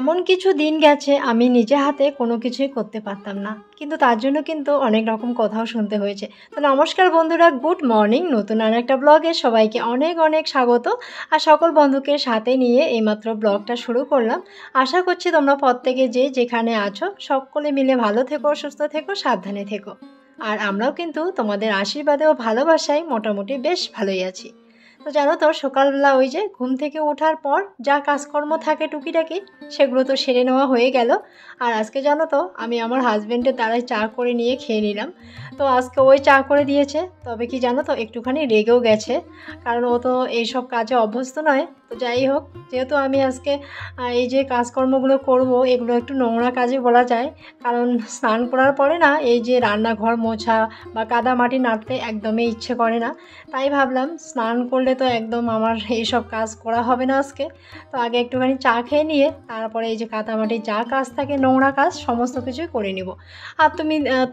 এমন কিছু দিন গেছে আমি নিজে হাতে কোনো কিছুই করতে পারতাম না, কিন্তু তার জন্য কিন্তু অনেক রকম কথাও শুনতে হয়েছে। তো নমস্কার বন্ধুরা, গুড মর্নিং। নতুন আর একটা ব্লগে সবাইকে অনেক অনেক স্বাগত। আর সকল বন্ধুকে সাথে নিয়ে এইমাত্র ব্লগটা শুরু করলাম। আশা করছি তোমরা প্রত্যেকে যে যেখানে আছো সকলে মিলে ভালো থেকো, সুস্থ থেকো, সাবধানে থেকো। আর আমরাও কিন্তু তোমাদের আশীর্বাদে ও ভালোবাসায় মোটামুটি বেশ ভালোই আছি। তো জানো তো, সকালবেলা ওই যে ঘুম থেকে ওঠার পর যা কাজকর্ম থাকে টুকিটাকি সেগুলো তো সেরে নেওয়া হয়ে গেল। আর আজকে জানো তো, আমি আমার হাজব্যান্ডের দ্বারাই চা করে নিয়ে খেয়ে নিলাম। তো আজকে ওই চা করে দিয়েছে, তবে কি জানো তো, একটুখানি রেগেও গেছে, কারণ ও তো এইসব কাজে অভ্যস্ত নয়। তো যাই হোক, যেহেতু আমি আজকে এই যে কাজকর্মগুলো করব, এগুলো একটু নোংরা কাজে বলা যায়, কারণ স্নান করার পরে না এই যে রান্নাঘর মোছা বা কাদা মাটি নাড়তে একদমই ইচ্ছে করে না। তাই ভাবলাম স্নান করলে তো একদম আমার এইসব কাজ করা হবে না আজকে। তো আগে একটুখানি চা খেয়ে নিয়ে তারপরে এই যে কাদামাটির যা কাজ থাকে, নোংরা কাজ সমস্ত কিছুই করে নিব। আর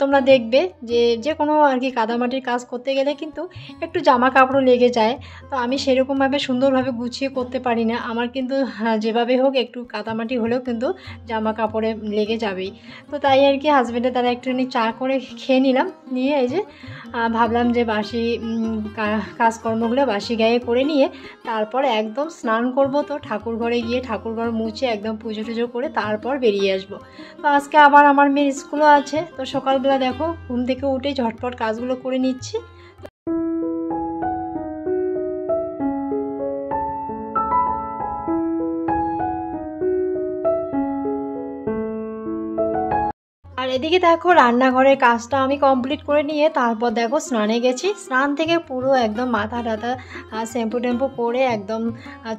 তোমরা দেখবে যে যে কোনো আর কি কাদামাটির কাজ করতে গেলে কিন্তু একটু জামা কাপড়ও লেগে যায়। তো আমি সেরকমভাবে সুন্দরভাবে গুছিয়ে করতে পারি না। আমার কিন্তু যেভাবে হোক একটু কাদামাটি হলেও কিন্তু জামা কাপড়ে লেগে যাবেই। তো তাই আর কি হাজব্যান্ডের দ্বারা একটুখানি চা করে খেয়ে নিলাম, নিয়ে এই যে ভাবলাম যে বাসি কাজকর্মগুলো বাসি গায়ে করে নিয়ে তারপর একদম স্নান করব। তো ঠাকুর ঘরে গিয়ে ঠাকুরঘর মুছে একদম পুজো টুজো করে তারপর বেরিয়ে আসব। তো আজকে আবার আমার মেয়ের স্কুলও আছে। তো সকালবেলা দেখো ঘুম থেকে উঠে ঝটপট কাজগুলো করে নিচ্ছি। আর এদিকে দেখো রান্নাঘরের কাজটা আমি কমপ্লিট করে নিয়ে তারপর দেখো স্নানে গেছি। স্নান থেকে পুরো একদম মাথা টাথা শ্যাম্পু ট্যাম্পু করে একদম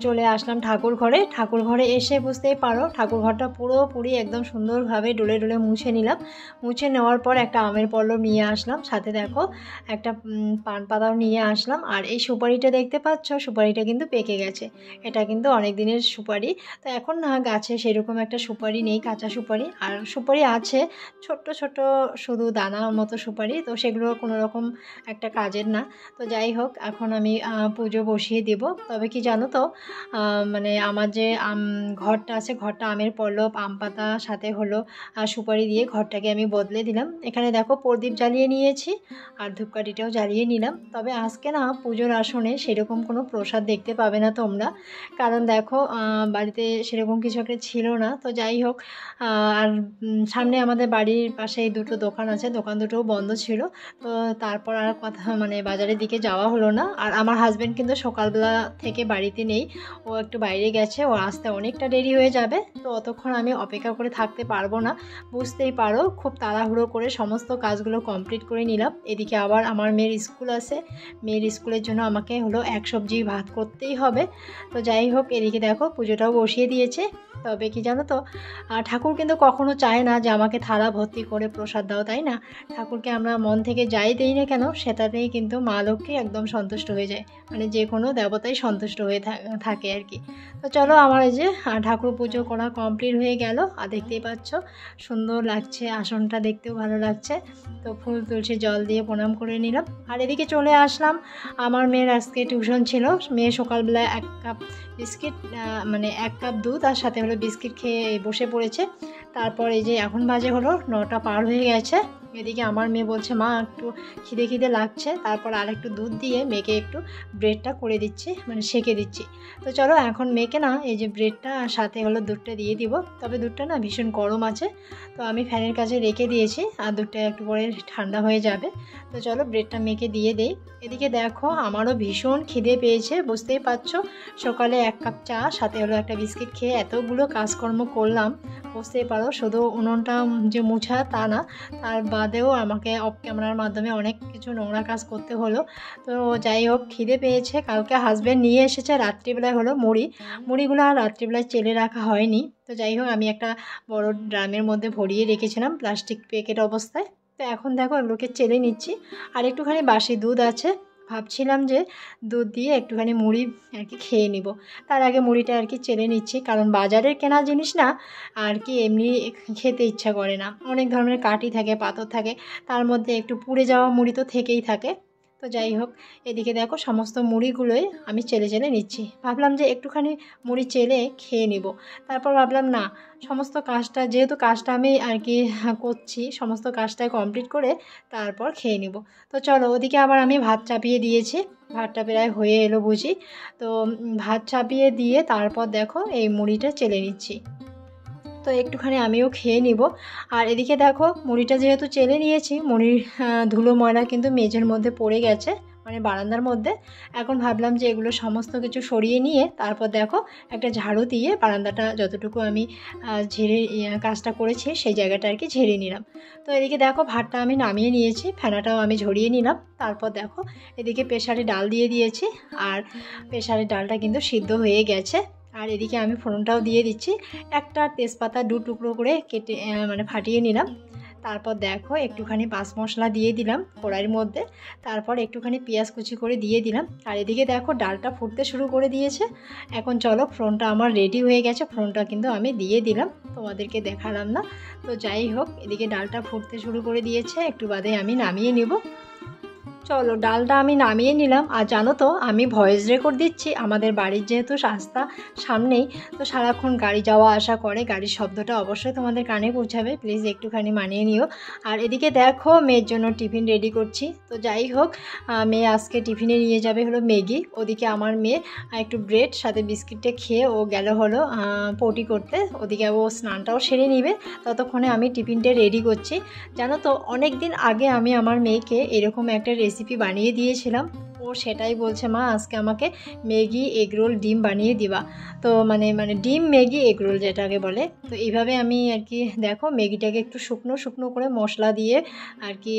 চলে আসলাম ঠাকুর ঘরে। ঠাকুর ঘরে এসে বুঝতেই পারো ঠাকুর ঘরটা পুরোপুরি একদম সুন্দরভাবে ডলে ডলে মুছে নিলাম। মুছে নেওয়ার পর একটা আমের পল্লব নিয়ে আসলাম, সাথে দেখো একটা পান পাতাও নিয়ে আসলাম। আর এই সুপারিটা দেখতে পাচ্ছ, সুপারিটা কিন্তু পেকে গেছে। এটা কিন্তু অনেক দিনের সুপারি। তো এখন না গাছে সেরকম একটা সুপারি নেই, কাঁচা সুপারি। আর সুপারি আছে ছোট্ট ছোট শুধু দানার মতো সুপারি, তো সেগুলো কোনো রকম একটা কাজের না। তো যাই হোক, এখন আমি পুজো বসিয়ে দেব। তবে কি জানো তো, মানে আমার যে ঘরটা আছে, ঘরটা আমের পল্লব, আম পাতা সাথে হলো সুপারি দিয়ে ঘরটাকে আমি বদলে দিলাম। এখানে দেখো প্রদীপ জ্বালিয়ে নিয়েছি আর ধূপকাঠিটাও জ্বালিয়ে নিলাম। তবে আজকে না পুজোর আসনে সেরকম কোনো প্রসাদ দেখতে পাবে না তোমরা, কারণ দেখো বাড়িতে সেরকম কিছু একটা ছিল না। তো যাই হোক, আর সামনে আমাদের বাড়ির পাশে এই দুটো দোকান আছে, দোকান দুটোও বন্ধ ছিল। তো তারপর আর কথা মানে বাজারের দিকে যাওয়া হলো না। আর আমার হাজব্যান্ড কিন্তু সকালবেলা থেকে বাড়িতে নেই, ও একটু বাইরে গেছে, ও আসতে অনেকটা দেরি হয়ে যাবে। তো অতক্ষণ আমি অপেক্ষা করে থাকতে পারবো না, বুঝতেই পারো। খুব তাড়াহুড়ো করে সমস্ত কাজগুলো কমপ্লিট করে নিলাম। এদিকে আবার আমার মেয়ের স্কুল আছে, মেয়ের স্কুলের জন্য আমাকে হলো এক সবজি ভাত করতেই হবে। তো যাই হোক, এদিকে দেখো পুজোটাও বসিয়ে দিয়েছে। তবে কি জানো তো, ঠাকুর কিন্তু কখনো চায় না যে আমাকে থালা ভর্তি করে প্রসাদ দাও, তাই না? ঠাকুরকে আমরা মন থেকে যাই দেই না কেন, সেটাতেই কিন্তু মা লক্ষ্মী একদম সন্তুষ্ট হয়ে যায়, মানে যে কোনো দেবতাই সন্তুষ্ট হয়ে থাকে আর কি। তো চলো, আমার এই যে ঠাকুর পুজো করা কমপ্লিট হয়ে গেল। আর দেখতেই পাচ্ছ সুন্দর লাগছে, আসনটা দেখতেও ভালো লাগছে। তো ফুল তুলসী জল দিয়ে প্রণাম করে নিলাম। আর এদিকে চলে আসলাম, আমার মেয়ের আজকে টিউশন ছিল। মেয়ে সকালবেলা এক কাপ বিস্কিট, মানে এক কাপ দুধ আর সাথে হলো বিস্কিট খেয়ে বসে পড়েছে। তারপর এই যে এখন বাজে হলো 9টা পার হয়ে গেছে। এদিকে আমার মেয়ে বলছে মা একটু খিদে খিদে লাগছে, তারপর আর একটু দুধ দিয়ে মেয়েকে একটু ব্রেডটা করে দিচ্ছি, মানে সেঁকে দিচ্ছি। তো চলো এখন মেয়েকে না এই যে ব্রেডটা আর সাথে হলো দুধটা দিয়ে দিব। তবে দুধটা না ভীষণ গরম আছে, তো আমি ফ্যানের কাছে রেখে দিয়েছি, আর দুধটা একটু পরে ঠান্ডা হয়ে যাবে। তো চলো ব্রেডটা মেয়েকে দিয়ে দেই। এদিকে দেখো আমারও ভীষণ খিদে পেয়েছে, বুঝতেই পারছো। সকালে এক কাপ চা সাথে হলো একটা বিস্কিট খেয়ে এতগুলো কাজকর্ম করলাম, বুঝতেই পারো। শুধু উনুনটা যে মুছা তা না, তার বাদেও আমাকে অফ ক্যামেরার মাধ্যমে অনেক কিছু নোংরা কাজ করতে হলো। তো যাই হোক, খিদে পেয়েছে। কালকে হাজব্যান্ড নিয়ে এসেছে রাত্রিবেলায় হলো মুড়িগুলো আর রাত্রিবেলায় চেলে রাখা হয়নি। তো যাই হোক, আমি একটা বড় ড্রামের মধ্যে ভরিয়ে রেখেছিলাম প্লাস্টিক প্যাকেট অবস্থায়। তো এখন দেখো এগুলোকে চেলে নিচ্ছি। আর একটুখানি বাসি দুধ আছে, ভাবছিলাম যে দুধ দিয়ে একটুখানি মুড়ি আর কি খেয়ে নিব। তার আগে মুড়িটা আর কি চেলে নিচ্ছি, কারণ বাজারের কেনা জিনিস না আর কি এমনি খেতে ইচ্ছা করে না। অনেক ধরনের কাঠি থাকে, পাথর থাকে, তার মধ্যে একটু পুড়ে যাওয়া মুড়ি তো থেকেই থাকে। তো যাই হোক, এদিকে দেখো সমস্ত মুড়িগুলোই আমি চেলে চেলে নিচ্ছি। ভাবলাম যে একটুখানি মুড়ি চেলে খেয়ে নিব, তারপর ভাবলাম না, সমস্ত কাজটা যেহেতু কাজটা আমি আর কি করছি, সমস্ত কাজটা কমপ্লিট করে তারপর খেয়ে নিব। তো চলো, ওদিকে আবার আমি ভাত চাপিয়ে দিয়েছি, ভাতটা প্রায় হয়ে এলো বুঝি। তো ভাত চাপিয়ে দিয়ে তারপর দেখো এই মুড়িটা চেলে নিচ্ছি। তো একটুখানি আমিও খেয়ে নিব। আর এদিকে দেখো মুড়িটা যেহেতু চেলে নিয়েছি, মুড়ির ধুলো ময়লা কিন্তু মেঝের মধ্যে পড়ে গেছে, মানে বারান্দার মধ্যে। এখন ভাবলাম যে এগুলো সমস্ত কিছু সরিয়ে নিয়ে তারপর দেখো একটা ঝাড়ু দিয়ে বারান্দাটা যতটুকু আমি ঝেড়ে কাজটা করেছি সেই জায়গাটা আর কি ঝেড়ে নিলাম। তো এদিকে দেখো ভাতটা আমি নামিয়ে নিয়েছি, ফেনাটাও আমি ঝরিয়ে নিলাম। তারপর দেখো এদিকে প্রেসারে ডাল দিয়ে দিয়েছি, আর প্রেসারের ডালটা কিন্তু সিদ্ধ হয়ে গেছে। আর এদিকে আমি ফোড়নটাও দিয়ে দিচ্ছি, একটা তেজপাতা 2 টুকরো করে কেটে মানে ফাটিয়ে নিলাম। তারপর দেখো একটুখানি পাঁচ মশলা দিয়ে দিলাম কড়াইয়ের মধ্যে, তারপর একটুখানি পেঁয়াজ কুচি করে দিয়ে দিলাম। আর এদিকে দেখো ডালটা ফুটতে শুরু করে দিয়েছে। এখন চলো, ফোড়নটা আমার রেডি হয়ে গেছে, ফোড়নটা কিন্তু আমি দিয়ে দিলাম, তোমাদেরকে দেখালাম না। তো যাই হোক, এদিকে ডালটা ফুটতে শুরু করে দিয়েছে, একটু বাদে আমি নামিয়ে নেব। চলো, ডালটা আমি নামিয়ে নিলাম। আর জানো তো, আমি ভয়েস রেকর্ড দিচ্ছি, আমাদের বাড়ির যেহেতু রাস্তা সামনেই, তো সারাক্ষণ গাড়ি যাওয়া আসা করে, গাড়ির শব্দটা অবশ্যই তোমাদের কানে পৌঁছাবে, প্লিজ একটুখানি মানিয়ে নিও। আর এদিকে দেখো মেয়ের জন্য টিফিন রেডি করছি। তো যাই হোক, মেয়ে আজকে টিফিনে নিয়ে যাবে হলো ম্যাগি। ওদিকে আমার মেয়ে একটু ব্রেড সাথে বিস্কিটটা খেয়ে ও গেল হলো পটি করতে, ওদিকে ও স্নানটাও সেরে নিবে, ততক্ষণে আমি টিফিনটা রেডি করছি। জানো তো, অনেক দিন আগে আমি আমার মেয়েকে এরকম একটা রেসিপি বানিয়ে দিয়েছিলাম, ও সেটাই বলছে, মা আজকে আমাকে ম্যাগি এগরোল ডিম বানিয়ে দিবা। তো মানে ডিম ম্যাগি এগরোল যেটাকে বলে। তো এইভাবে আমি আর কি দেখো ম্যাগিটাকে একটু শুকনো শুকনো করে মশলা দিয়ে আর কি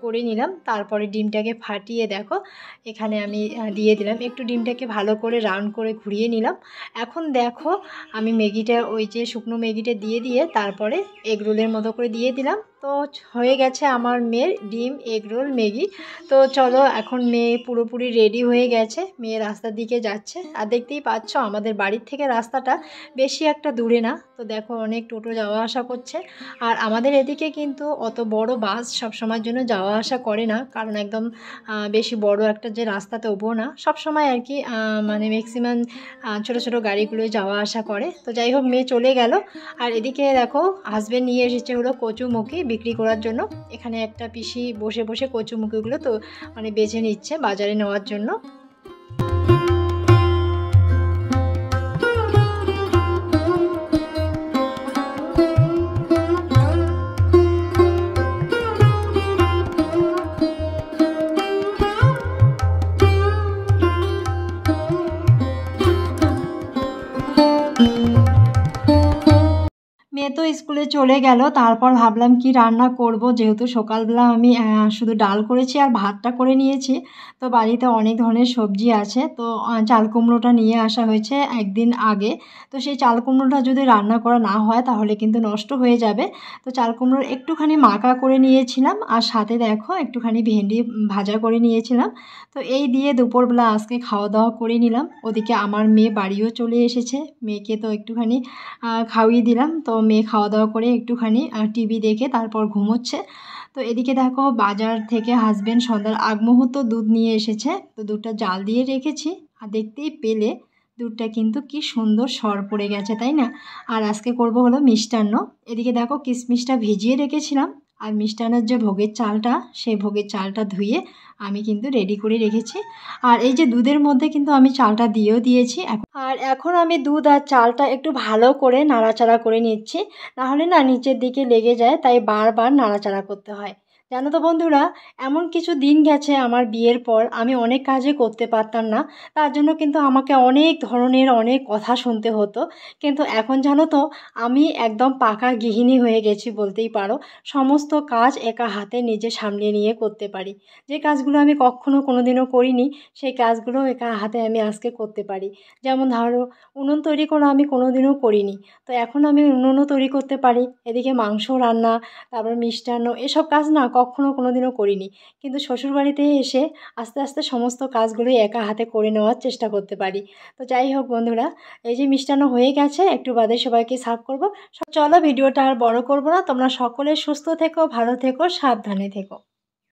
করে নিলাম। তারপরে ডিমটাকে ফাটিয়ে দেখো এখানে আমি দিয়ে দিলাম, একটু ডিমটাকে ভালো করে রাউন্ড করে ঘুরিয়ে নিলাম। এখন দেখো আমি ম্যাগিটা, ওই যে শুকনো ম্যাগিটা দিয়ে দিয়ে তারপরে এগরোলের মতো করে দিয়ে দিলাম। তো হয়ে গেছে আমার মেয়ের ডিম এগরোল ম্যাগি। তো চলো, এখন মেয়ে পুরোপুরি রেডি হয়ে গেছে, মেয়ে রাস্তার দিকে যাচ্ছে। আর দেখতেই পাচ্ছ আমাদের বাড়ির থেকে রাস্তাটা বেশি একটা দূরে না। তো দেখো অনেক টোটো যাওয়া আসা করছে। আর আমাদের এদিকে কিন্তু অত বড় বাস সবসময়ের জন্য যাওয়া আসা করে না, কারণ একদম বেশি বড় একটা যে রাস্তা তবুও না, সবসময় আর কি মানে ম্যাক্সিমাম ছোটো ছোটো গাড়িগুলোই যাওয়া আসা করে। তো যাই হোক, মেয়ে চলে গেল। আর এদিকে দেখো হাজব্যান্ড নিয়ে এসেছে হলো কচুমুখী বিক্রি করার জন্য। এখানে একটা পিসি বসে বসে কচুমুখিগুলো তো মানে বেছে নিচ্ছে বাজারে নেওয়ার জন্য। মেয়ে তো স্কুলে চলে গেল। তারপর ভাবলাম কি রান্না করব, যেহেতু সকালবেলা আমি শুধু ডাল করেছি আর ভাতটা করে নিয়েছি। তো বাড়িতে অনেক ধরনের সবজি আছে, তো চাল কুমড়োটা নিয়ে আসা হয়েছে একদিন আগে। তো সেই চাল কুমড়োটা যদি রান্না করা না হয় তাহলে কিন্তু নষ্ট হয়ে যাবে। তো চাল কুমড়োর একটুখানি মাখা করে নিয়েছিলাম, আর সাথে দেখো একটুখানি ভেন্ডি ভাজা করে নিয়েছিলাম। তো এই দিয়ে দুপুরবেলা আজকে খাওয়া দাওয়া করে নিলাম। ওদিকে আমার মেয়ে বাড়িও চলে এসেছে, মেয়েকে তো একটুখানি খাইয়ে দিলাম। তো মেয়ে খাওয়া দাওয়া করে একটুখানি টিভি দেখে তারপর ঘুমোচ্ছে। তো এদিকে দেখো বাজার থেকে হাজব্যান্ড সন্ধ্যার আগ মুহূর্ত দুধ নিয়ে এসেছে। তো দুধটা জাল দিয়ে রেখেছি, আর দেখতেই পেলে দুধটা কিন্তু কি সুন্দর সর পড়ে গেছে, তাই না? আর আজকে করব হলো মিষ্টান্ন। এদিকে দেখো কিশমিশটা ভিজিয়ে রেখেছিলাম, আর মিষ্টান্নের যে ভোগের চালটা, সেই ভোগের চালটা ধুয়ে আমি কিন্তু রেডি করে রেখেছি। আর এই যে দুধের মধ্যে কিন্তু আমি চালটা দিয়েও দিয়েছি। আর এখন আমি দুধ আর চালটা একটু ভালো করে নাড়াচাড়া করে নিচ্ছি, নাহলে না নিচের দিকে লেগে যায়, তাই বারবার নাড়াচাড়া করতে হয়। জানো তো বন্ধুরা, এমন কিছু দিন গেছে আমার বিয়ের পর আমি অনেক কাজে করতে পারতাম না, তার জন্য কিন্তু আমাকে অনেক ধরনের অনেক কথা শুনতে হতো। কিন্তু এখন জানো তো, আমি একদম পাকা গৃহিণী হয়ে গেছি বলতেই পারো। সমস্ত কাজ একা হাতে নিজে সামলে নিয়ে করতে পারি। যে কাজগুলো আমি কখনো কোনোদিনও করিনি, সেই কাজগুলো একা হাতে আমি আজকে করতে পারি। যেমন ধরো, উনুন তৈরি করা আমি কোনোদিনও করিনি, তো এখন আমি উনুনও তৈরি করতে পারি। এদিকে মাংস রান্না, তারপর মিষ্টান্ন, এসব কাজ না কখনো কোনোদিনও করিনি, কিন্তু শ্বশুরবাড়িতে এসে আস্তে আস্তে সমস্ত কাজগুলোই একা হাতে করে নেওয়ার চেষ্টা করতে পারি। তো যাই হোক বন্ধুরা, এই যে মিষ্টান্ন হয়ে গেছে, একটু বাদে সবাইকে সার্ভ করবো। চলো, ভিডিওটা আর বড় করবো না, তোমরা সকলে সুস্থ থেকো, ভালো থেকো, সাবধানে থেকো।